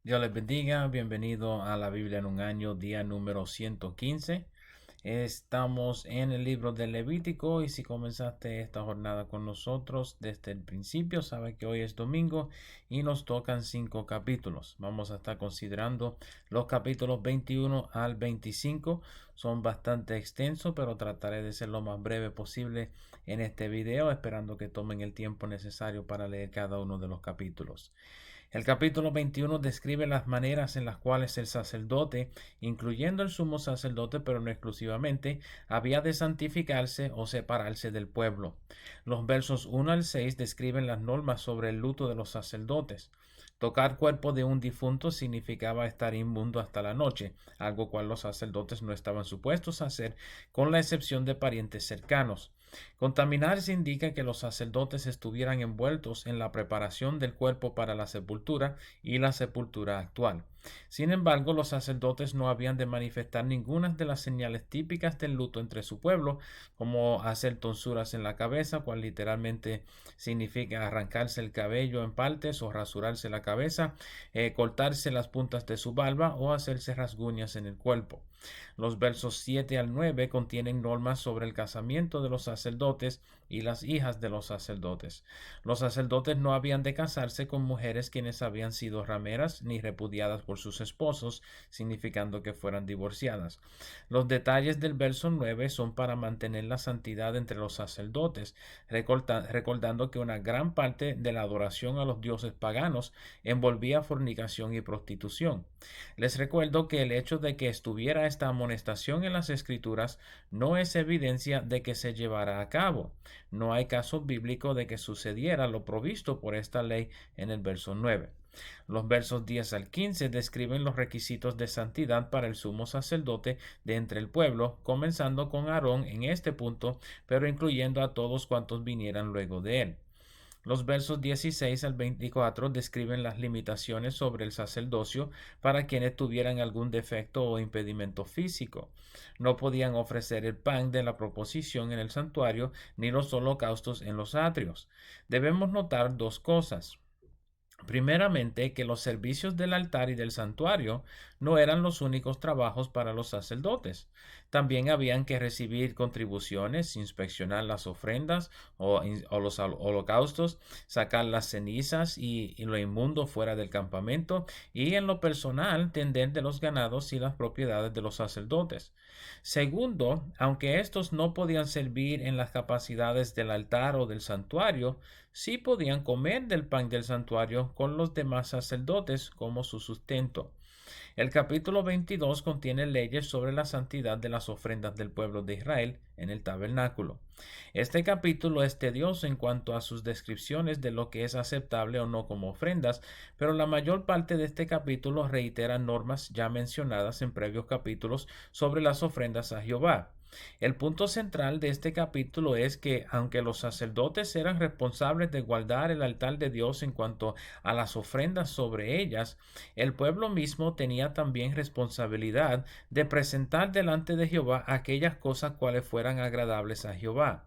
Dios les bendiga, bienvenido a la Biblia en un año, día número 115. Estamos en el libro de Levítico y si comenzaste esta jornada con nosotros desde el principio, sabe que hoy es domingo y nos tocan 5 capítulos. Vamos a estar considerando los capítulos 21 al 25. Son bastante extensos, pero trataré de ser lo más breve posible en este video, esperando que tomen el tiempo necesario para leer cada uno de los capítulos. El capítulo 21 describe las maneras en las cuales el sacerdote, incluyendo el sumo sacerdote, pero no exclusivamente, había de santificarse o separarse del pueblo. Los versos 1 al 6 describen las normas sobre el luto de los sacerdotes. Tocar cuerpo de un difunto significaba estar inmundo hasta la noche, algo cual los sacerdotes no estaban supuestos a hacer, con la excepción de parientes cercanos. Contaminarse indica que los sacerdotes estuvieran envueltos en la preparación del cuerpo para la sepultura y la sepultura actual. Sin embargo, los sacerdotes no habían de manifestar ninguna de las señales típicas del luto entre su pueblo, como hacer tonsuras en la cabeza, cual literalmente significa arrancarse el cabello en partes o rasurarse la cabeza, cortarse las puntas de su barba o hacerse rasguñas en el cuerpo. Los versos 7 al 9 contienen normas sobre el casamiento de los sacerdotes y las hijas de los sacerdotes. Los sacerdotes no habían de casarse con mujeres quienes habían sido rameras ni repudiadas por sus esposos, significando que fueran divorciadas. Los detalles del verso 9 son para mantener la santidad entre los sacerdotes, recordando que una gran parte de la adoración a los dioses paganos envolvía fornicación y prostitución. Les recuerdo que el hecho de que estuviera esta amonestación en las Escrituras no es evidencia de que se llevara a cabo. No hay caso bíblico de que sucediera lo provisto por esta ley en el verso 9. Los versos 10 al 15 describen los requisitos de santidad para el sumo sacerdote de entre el pueblo, comenzando con Aarón en este punto, pero incluyendo a todos cuantos vinieran luego de él. Los versos 16 al 24 describen las limitaciones sobre el sacerdocio para quienes tuvieran algún defecto o impedimento físico. No podían ofrecer el pan de la proposición en el santuario ni los holocaustos en los atrios. Debemos notar dos cosas. Primeramente, que los servicios del altar y del santuario no eran los únicos trabajos para los sacerdotes. También habían que recibir contribuciones, inspeccionar las ofrendas o los holocaustos, sacar las cenizas y lo inmundo fuera del campamento y en lo personal tender de los ganados y las propiedades de los sacerdotes. Segundo, aunque estos no podían servir en las capacidades del altar o del santuario, sí podían comer del pan del santuario con los demás sacerdotes como su sustento. El capítulo 22 contiene leyes sobre la santidad de las ofrendas del pueblo de Israel en el tabernáculo. Este capítulo es tedioso en cuanto a sus descripciones de lo que es aceptable o no como ofrendas, pero la mayor parte de este capítulo reitera normas ya mencionadas en previos capítulos sobre las ofrendas a Jehová. El punto central de este capítulo es que, aunque los sacerdotes eran responsables de guardar el altar de Dios en cuanto a las ofrendas sobre ellas, el pueblo mismo tenía también responsabilidad de presentar delante de Jehová aquellas cosas cuales fueran agradables a Jehová.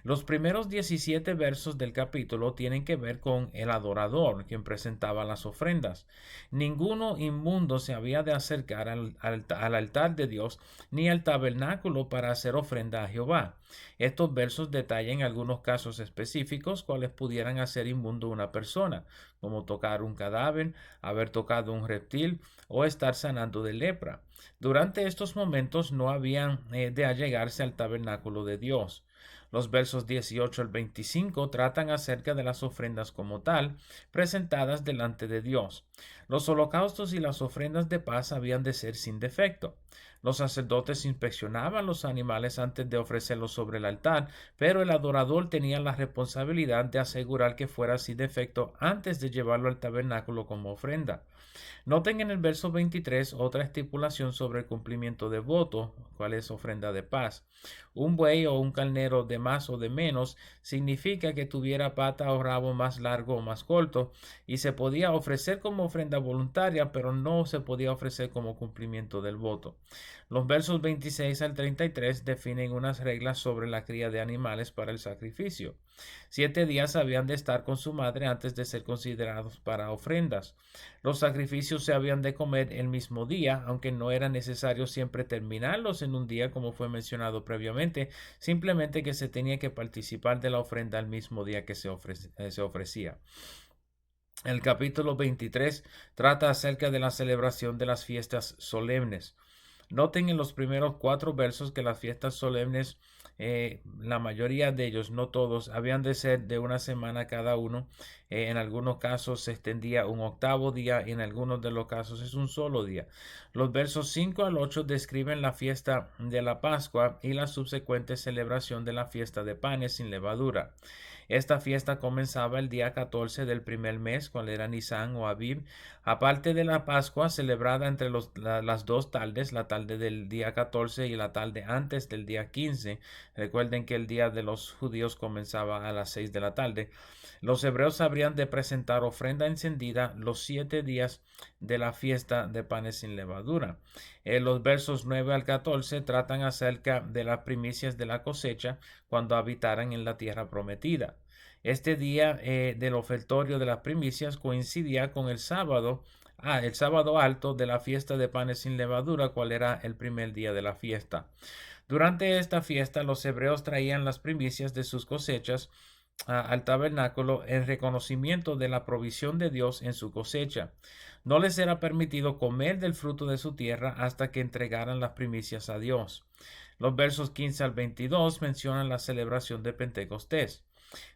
Los primeros 17 versos del capítulo tienen que ver con el adorador, quien presentaba las ofrendas. Ninguno inmundo se había de acercar al altar de Dios ni al tabernáculo para hacer ofrenda a Jehová. Estos versos detallan algunos casos específicos cuales pudieran hacer inmundo una persona, como tocar un cadáver, haber tocado un reptil o estar sanando de lepra. Durante estos momentos no habían de allegarse al tabernáculo de Dios. Los versos 18 al 25 tratan acerca de las ofrendas como tal, presentadas delante de Dios. Los holocaustos y las ofrendas de paz habían de ser sin defecto. Los sacerdotes inspeccionaban los animales antes de ofrecerlos sobre el altar, pero el adorador tenía la responsabilidad de asegurar que fuera sin defecto antes de llevarlo al tabernáculo como ofrenda. Noten en el verso 23 otra estipulación sobre el cumplimiento de voto, cuál es ofrenda de paz. Un buey o un carnero de más o de menos significa que tuviera pata o rabo más largo o más corto y se podía ofrecer como ofrenda voluntaria, pero no se podía ofrecer como cumplimiento del voto. Los versos 26 al 33 definen unas reglas sobre la cría de animales para el sacrificio. 7 días habían de estar con su madre antes de ser considerados para ofrendas. Los sacrificios se habían de comer el mismo día, aunque no era necesario siempre terminarlos en un día como fue mencionado previamente, simplemente que se tenía que participar de la ofrenda el mismo día que se ofrecía. El capítulo 23 trata acerca de la celebración de las fiestas solemnes. Noten en los primeros 4 versos que las fiestas solemnes, la mayoría de ellos, no todos, habían de ser de una semana cada uno. En algunos casos se extendía un octavo día y en algunos de los casos es un solo día. Los versos 5 al 8 describen la fiesta de la Pascua y la subsecuente celebración de la fiesta de panes sin levadura. Esta fiesta comenzaba el día 14 del primer mes, cual era Nisan o Aviv. Aparte de la Pascua, celebrada entre las dos tardes, la tarde del día 14 y la tarde antes del día 15. Recuerden que el día de los judíos comenzaba a las 6 de la tarde. Los hebreos habrían de presentar ofrenda encendida los 7 días de la fiesta de panes sin levadura. Los versos 9 al 14 tratan acerca de las primicias de la cosecha cuando habitaran en la tierra prometida. Este día del ofertorio de las primicias coincidía con el sábado alto de la fiesta de panes sin levadura, cual era el primer día de la fiesta. Durante esta fiesta los hebreos traían las primicias de sus cosechas al tabernáculo en reconocimiento de la provisión de Dios en su cosecha. No les era permitido comer del fruto de su tierra hasta que entregaran las primicias a Dios. Los versos 15 al 22 mencionan la celebración de Pentecostés.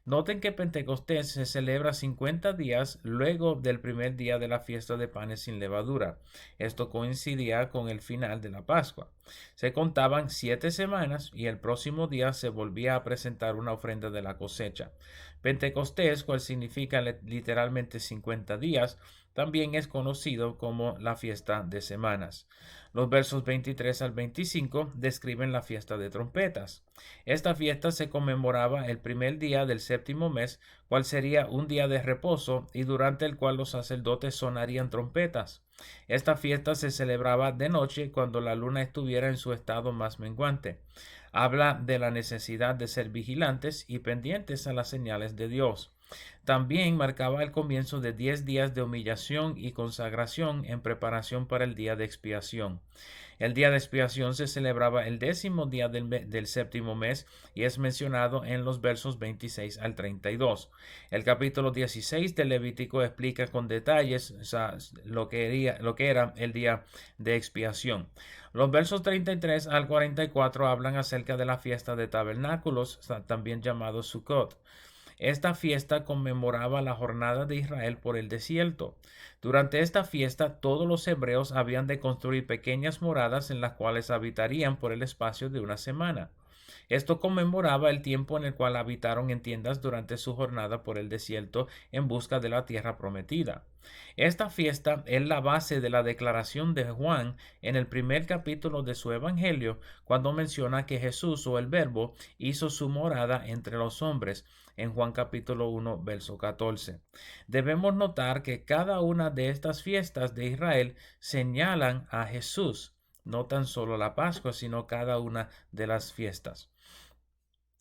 Noten que Pentecostés se celebra 50 días luego del primer día de la fiesta de panes sin levadura. Esto coincidía con el final de la Pascua. Se contaban 7 semanas y el próximo día se volvía a presentar una ofrenda de la cosecha. Pentecostés, cual significa literalmente 50 días, también es conocido como la fiesta de semanas. Los versos 23 al 25 describen la fiesta de trompetas. Esta fiesta se conmemoraba el primer día del séptimo mes, cual sería un día de reposo y durante el cual los sacerdotes sonarían trompetas. Esta fiesta se celebraba de noche cuando la luna estuviera en su estado más menguante. Habla de la necesidad de ser vigilantes y pendientes a las señales de Dios. También marcaba el comienzo de 10 días de humillación y consagración en preparación para el día de expiación. El día de expiación se celebraba el 10º día del séptimo mes y es mencionado en los versos 26 al 32. El capítulo 16 del Levítico explica con detalles lo que era el día de expiación. Los versos 33 al 44 hablan acerca de la fiesta de tabernáculos, también llamado Sukkot. Esta fiesta conmemoraba la jornada de Israel por el desierto. Durante esta fiesta, todos los hebreos habían de construir pequeñas moradas en las cuales habitarían por el espacio de una semana. Esto conmemoraba el tiempo en el cual habitaron en tiendas durante su jornada por el desierto en busca de la tierra prometida. Esta fiesta es la base de la declaración de Juan en el primer capítulo de su Evangelio, cuando menciona que Jesús o el Verbo hizo su morada entre los hombres, en Juan capítulo 1, verso 14. Debemos notar que cada una de estas fiestas de Israel señalan a Jesús, no tan solo la Pascua, sino cada una de las fiestas.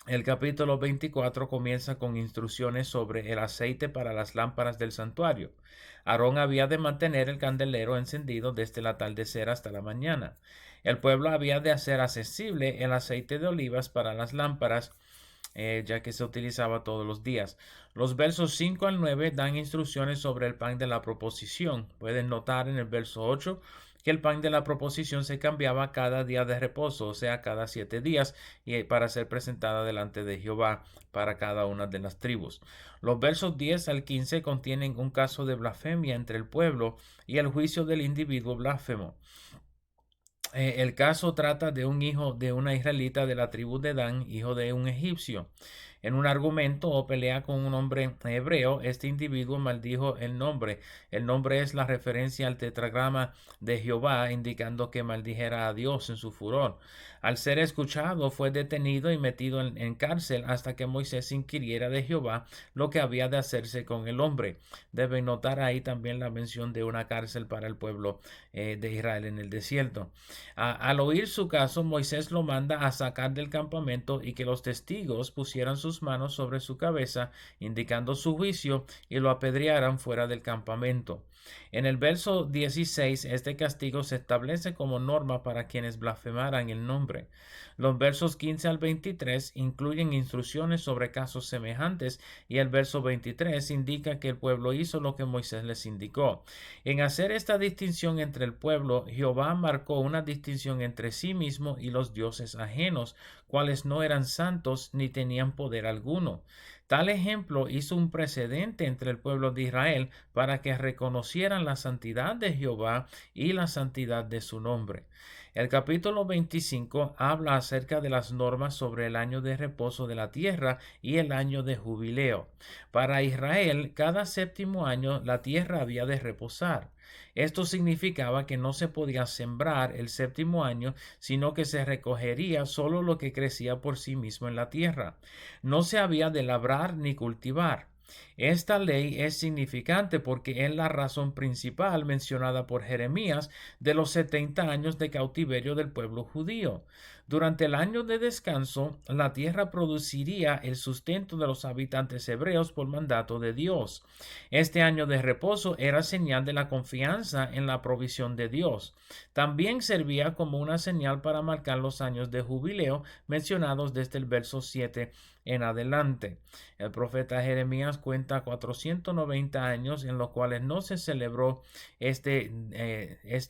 El capítulo 24 comienza con instrucciones sobre el aceite para las lámparas del santuario. Aarón había de mantener el candelero encendido desde el atardecer hasta la mañana. El pueblo había de hacer accesible el aceite de olivas para las lámparas, ya que se utilizaba todos los días. Los versos 5 al 9 dan instrucciones sobre el pan de la proposición. Pueden notar en el verso 8 que el pan de la proposición se cambiaba cada día de reposo, o sea, cada 7 días, y para ser presentada delante de Jehová para cada una de las tribus. Los versos 10 al 15 contienen un caso de blasfemia entre el pueblo y el juicio del individuo blasfemo. El caso trata de un hijo de una israelita de la tribu de Dan, hijo de un egipcio. En un argumento o pelea con un hombre hebreo, este individuo maldijo el nombre. El nombre es la referencia al tetragrama de Jehová, indicando que maldijera a Dios en su furor. Al ser escuchado, fue detenido y metido en cárcel hasta que Moisés inquiriera de Jehová lo que había de hacerse con el hombre. Deben notar ahí también la mención de una cárcel para el pueblo de Israel en el desierto. Al oír su caso, Moisés lo manda a sacar del campamento y que los testigos pusieran sus manos sobre su cabeza, indicando su juicio, y lo apedrearan fuera del campamento. En el verso 16, este castigo se establece como norma para quienes blasfemaran el nombre. Los versos 15 al 23 incluyen instrucciones sobre casos semejantes y el verso 23 indica que el pueblo hizo lo que Moisés les indicó. En hacer esta distinción entre el pueblo, Jehová marcó una distinción entre sí mismo y los dioses ajenos, cuales no eran santos ni tenían poder alguno. Tal ejemplo hizo un precedente entre el pueblo de Israel para que reconocieran la santidad de Jehová y la santidad de su nombre. El capítulo 25 habla acerca de las normas sobre el año de reposo de la tierra y el año de jubileo. Para Israel, cada séptimo año la tierra había de reposar. Esto significaba que no se podía sembrar el séptimo año, sino que se recogería solo lo que crecía por sí mismo en la tierra. No se había de labrar ni cultivar. Esta ley es significante porque es la razón principal mencionada por Jeremías de los 70 años de cautiverio del pueblo judío. Durante el año de descanso, la tierra produciría el sustento de los habitantes hebreos por mandato de Dios. Este año de reposo era señal de la confianza en la provisión de Dios. También servía como una señal para marcar los años de jubileo mencionados desde el verso 7 en adelante. El profeta Jeremías cuenta 490 años en los cuales no se celebró este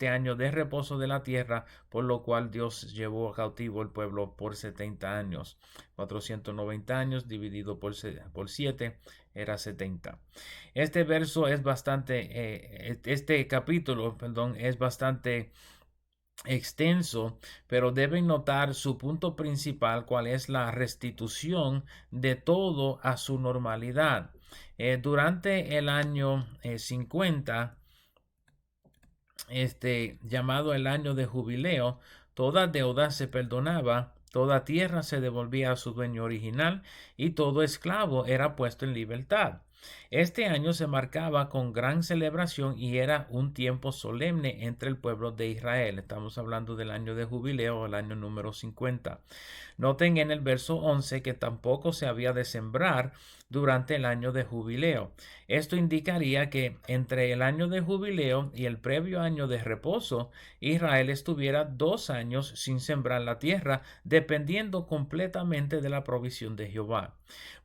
año de reposo de la tierra, por lo cual Dios llevó cautivo el pueblo por 70 años. 490 años dividido por 7 era 70. Este verso es este capítulo, perdón, es bastante extenso, pero deben notar su punto principal, cuál es la restitución de todo a su normalidad. Durante el año 50, llamado el año de jubileo, toda deuda se perdonaba, toda tierra se devolvía a su dueño original y todo esclavo era puesto en libertad. Este año se marcaba con gran celebración y era un tiempo solemne entre el pueblo de Israel. Estamos hablando del año de jubileo, el año número 50. Noten en el verso 11 que tampoco se había de sembrar durante el año de jubileo. Esto indicaría que entre el año de jubileo y el previo año de reposo, Israel estuviera 2 años sin sembrar la tierra, dependiendo completamente de la provisión de Jehová.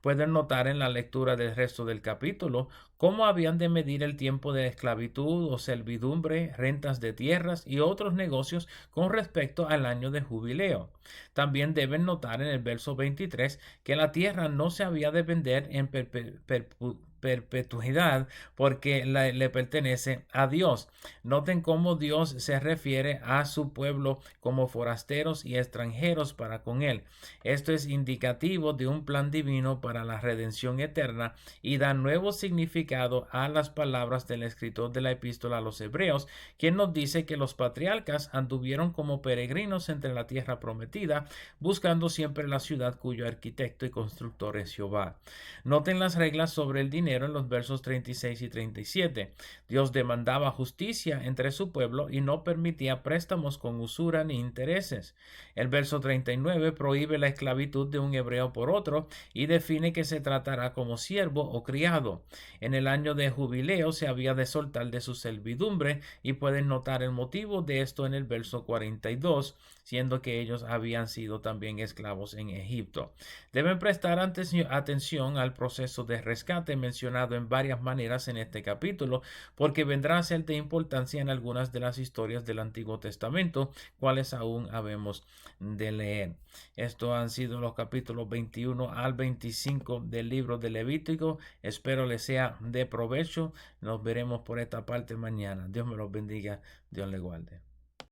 Pueden notar en la lectura del resto del capítulo cómo habían de medir el tiempo de esclavitud o servidumbre, rentas de tierras y otros negocios con respecto al año de jubileo. También deben notar en el verso 23 que la tierra no se había de vender en perpetuidad porque le pertenece a Dios. Noten cómo Dios se refiere a su pueblo como forasteros y extranjeros para con él. Esto es indicativo de un plan divino para la redención eterna y da nuevo significado a las palabras del escritor de la epístola a los Hebreos, quien nos dice que los patriarcas anduvieron como peregrinos entre la tierra prometida, buscando siempre la ciudad cuyo arquitecto y constructor es Jehová. Noten las reglas sobre el dinero en los versos 36 y 37. Dios demandaba justicia entre su pueblo y no permitía préstamos con usura ni intereses. El verso 39 prohíbe la esclavitud de un hebreo por otro y define que se tratará como siervo o criado. En el año de jubileo se había de soltar de su servidumbre y pueden notar el motivo de esto en el verso 42, siendo que ellos habían sido también esclavos en Egipto. Deben prestar atención al proceso de rescate mencionado en varias maneras en este capítulo, porque vendrá a ser de importancia en algunas de las historias del Antiguo Testamento, cuales aún habemos de leer. Estos han sido los capítulos 21 al 25 del libro de Levítico. Espero les sea de provecho. Nos veremos por esta parte mañana. Dios me los bendiga. Dios les guarde.